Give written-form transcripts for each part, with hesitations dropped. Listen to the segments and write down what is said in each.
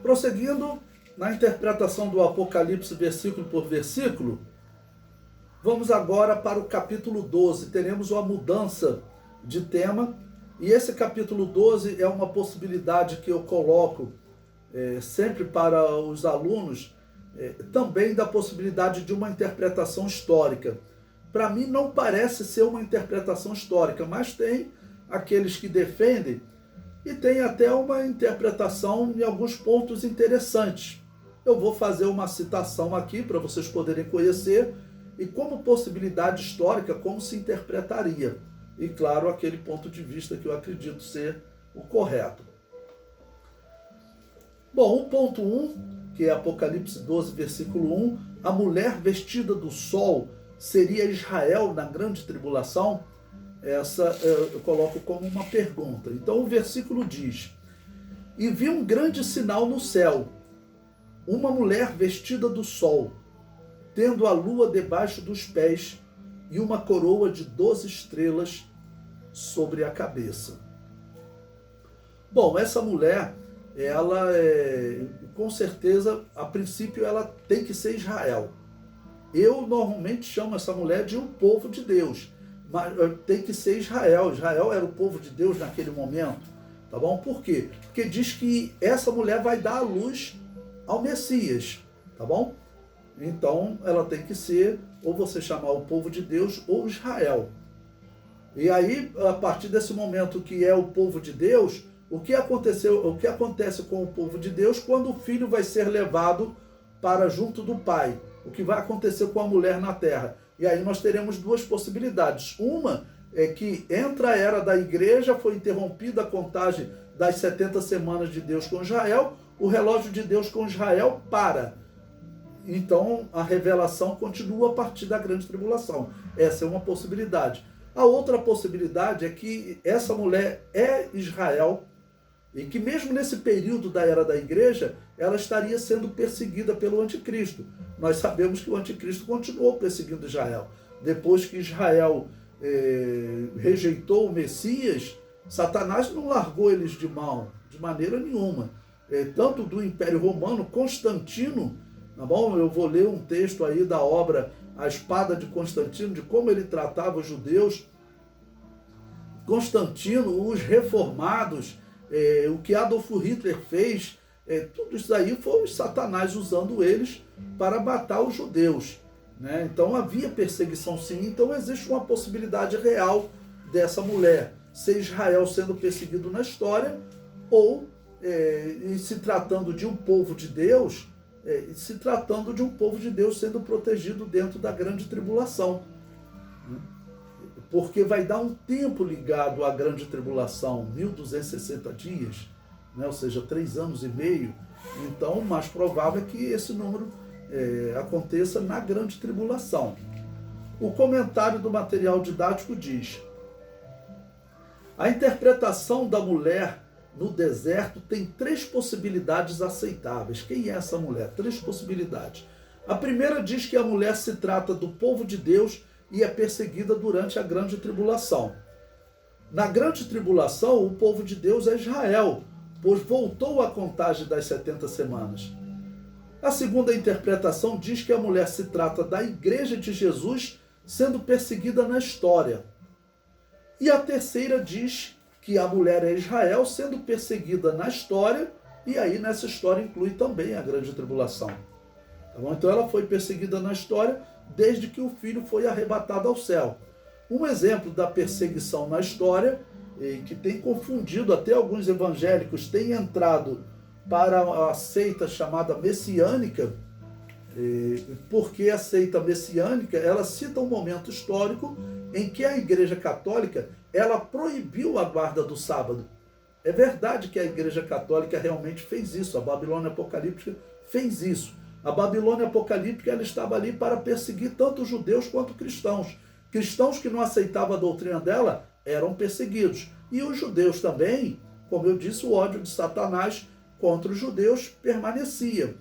Prosseguindo na interpretação do Apocalipse versículo por versículo, vamos agora para o capítulo 12. Teremos uma mudança de tema, e esse capítulo 12 é uma possibilidade que eu coloco sempre para os alunos, também da possibilidade de uma interpretação histórica. Para mim não parece ser uma interpretação histórica, mas tem aqueles que defendem e tem até uma interpretação em alguns pontos interessantes. Eu vou fazer uma citação aqui para vocês poderem conhecer e como possibilidade histórica, como se interpretaria. E claro, aquele ponto de vista que eu acredito ser o correto. Bom, o ponto 1, que é Apocalipse 12, versículo 1, a mulher vestida do sol seria Israel na grande tribulação? Essa eu coloco como uma pergunta. Então o versículo diz: e vi um grande sinal no céu, uma mulher vestida do sol, tendo a lua debaixo dos pés e uma coroa de 12 estrelas sobre a cabeça. Bom, essa mulher, ela com certeza, a princípio, ela tem que ser Israel. Eu normalmente chamo essa mulher de um povo de Deus, mas tem que ser Israel. Israel era o povo de Deus naquele momento, tá bom? Por quê? Porque diz que essa mulher vai dar a luz ao Messias, tá bom? Então, ela tem que ser, ou você chamar o povo de Deus, ou Israel. E aí, a partir desse momento que é o povo de Deus, o que acontece com o povo de Deus quando o filho vai ser levado para junto do pai? O que vai acontecer com a mulher na terra? E aí nós teremos duas possibilidades. Uma é que entra a era da igreja, foi interrompida a contagem das 70 semanas de Deus com Israel, o relógio de Deus com Israel para. Então a revelação continua a partir da grande tribulação. Essa é uma possibilidade. A outra possibilidade é que essa mulher é Israel e que mesmo nesse período da era da igreja, ela estaria sendo perseguida pelo anticristo. Nós sabemos que o anticristo continuou perseguindo Israel. Depois que Israel rejeitou o Messias, Satanás não largou eles de mão, de maneira nenhuma. Tanto do Império Romano, Constantino, tá bom? Eu vou ler um texto aí da obra A Espada de Constantino, de como ele tratava os judeus. Constantino, os reformados, o que Adolfo Hitler fez, tudo isso aí foi Satanás usando eles para matar os judeus, né? Então havia perseguição sim, então existe uma possibilidade real dessa mulher ser Israel sendo perseguido na história, ou se tratando de um povo de Deus, sendo protegido dentro da grande tribulação. Porque vai dar um tempo ligado à grande tribulação, 1260 dias, né? Ou seja, 3 anos e meio. Então, o mais provável é que esse número aconteça na grande tribulação. O comentário do material didático diz: a interpretação da mulher no deserto tem 3 possibilidades aceitáveis. Quem é essa mulher? 3 possibilidades. A primeira diz que a mulher se trata do povo de Deus e é perseguida durante a grande tribulação. Na grande tribulação, o povo de Deus é Israel, pois voltou à contagem das 70 semanas. A segunda interpretação diz que a mulher se trata da igreja de Jesus sendo perseguida na história. E a terceira diz que a mulher é Israel sendo perseguida na história, e aí nessa história inclui também a grande tribulação. Tá bom? Então ela foi perseguida na história desde que o filho foi arrebatado ao céu. Um exemplo da perseguição na história, que tem confundido até alguns evangélicos, tem entrado para a seita chamada messiânica, porque a seita messiânica, ela cita um momento histórico em que a Igreja Católica, ela proibiu a guarda do sábado. É verdade que a Igreja Católica realmente fez isso, a Babilônia Apocalíptica fez isso. A Babilônia Apocalíptica, ela estava ali para perseguir tanto judeus quanto cristãos. Cristãos que não aceitavam a doutrina dela eram perseguidos. E os judeus também, como eu disse, o ódio de Satanás contra os judeus permanecia.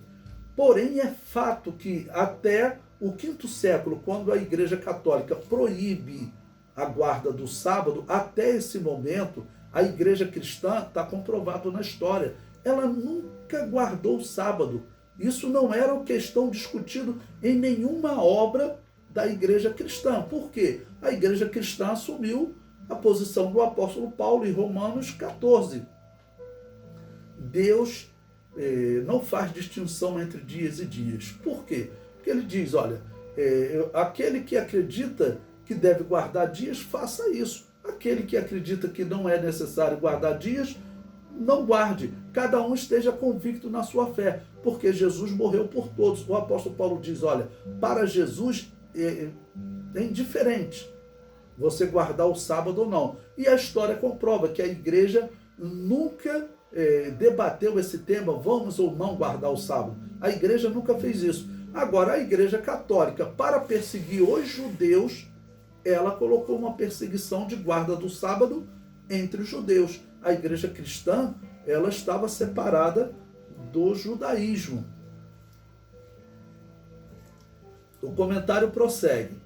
Porém, é fato que até o V século, quando a Igreja Católica proíbe a guarda do sábado, até esse momento, a Igreja Cristã, está comprovado na história, ela nunca nunca guardou o sábado. Isso não era uma questão discutido em nenhuma obra da igreja cristã. Por quê? A igreja cristã assumiu a posição do apóstolo Paulo em Romanos 14. Deus não faz distinção entre dias e dias. Por quê? Porque ele diz, olha, aquele que acredita que deve guardar dias, faça isso. Aquele que acredita que não é necessário guardar dias, não guarde. Cada um esteja convicto na sua fé, porque Jesus morreu por todos. O apóstolo Paulo diz, olha, para Jesus é indiferente você guardar o sábado ou não. E a história comprova que a igreja nunca debateu esse tema, vamos ou não guardar o sábado. A igreja nunca fez isso. Agora, a igreja católica, para perseguir os judeus, ela colocou uma perseguição de guarda do sábado entre os judeus. A igreja cristã, ela estava separada do judaísmo. O comentário prossegue.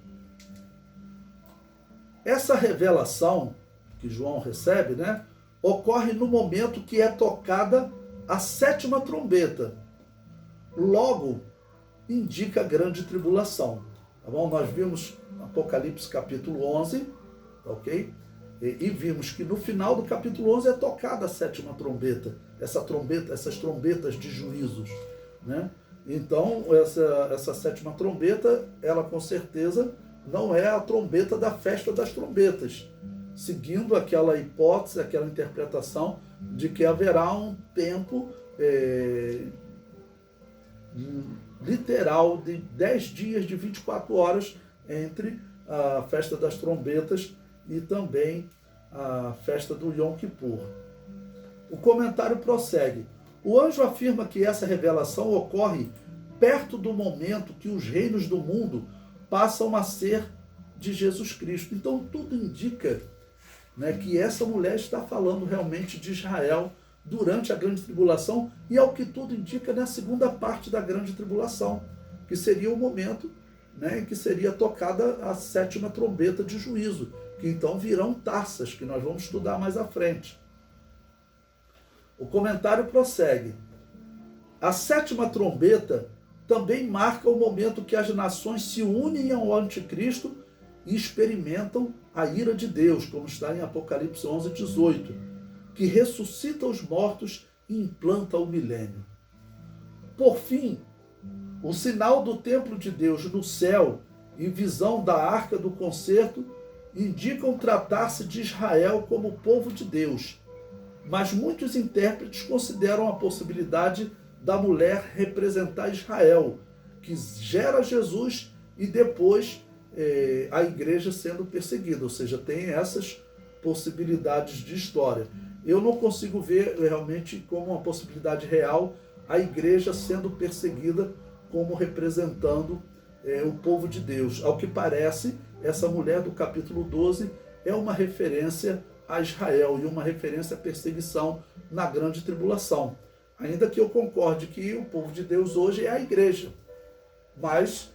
Essa revelação que João recebe, ocorre no momento que é tocada a 7ª trombeta. Logo, indica a grande tribulação. Tá bom? Nós vimos Apocalipse capítulo 11, ok? E vimos que no final do capítulo 11 é tocada a 7ª trombeta, essas trombetas de juízos, Então, essa 7ª trombeta, ela com certeza não é a trombeta da festa das trombetas, seguindo aquela hipótese, aquela interpretação de que haverá um tempo literal de 10 dias, de 24 horas, entre a festa das trombetas e também a festa do Yom Kippur. O comentário prossegue. O anjo afirma que essa revelação ocorre perto do momento que os reinos do mundo passam a ser de Jesus Cristo. Então tudo indica que essa mulher está falando realmente de Israel durante a grande tribulação e, ao que tudo indica, na segunda parte da grande tribulação, que seria o momento em que seria tocada a 7ª trombeta de juízo, que então virão taças, que nós vamos estudar mais à frente. O comentário prossegue. A 7ª trombeta também marca o momento que as nações se unem ao anticristo e experimentam a ira de Deus, como está em Apocalipse 11, 18, que ressuscita os mortos e implanta o milênio. Por fim, o sinal do templo de Deus no céu e visão da arca do concerto indicam tratar-se de Israel como povo de Deus, mas muitos intérpretes consideram a possibilidade da mulher representar Israel, que gera Jesus e depois a igreja sendo perseguida, ou seja, tem essas possibilidades de história. Eu não consigo ver realmente como uma possibilidade real a igreja sendo perseguida como representando o povo de Deus. Ao que parece, essa mulher do capítulo 12 é uma referência a Israel e uma referência à perseguição na grande tribulação. Ainda que eu concorde que o povo de Deus hoje é a igreja. Mas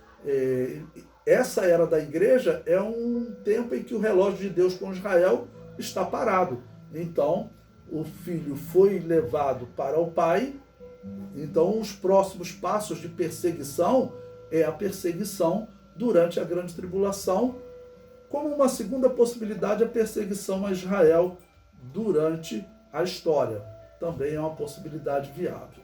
essa era da igreja é um tempo em que o relógio de Deus com Israel está parado. Então, o filho foi levado para o pai. Então, os próximos passos de perseguição é a perseguição durante a grande tribulação, como uma segunda possibilidade, a perseguição a Israel durante a história. Também é uma possibilidade viável.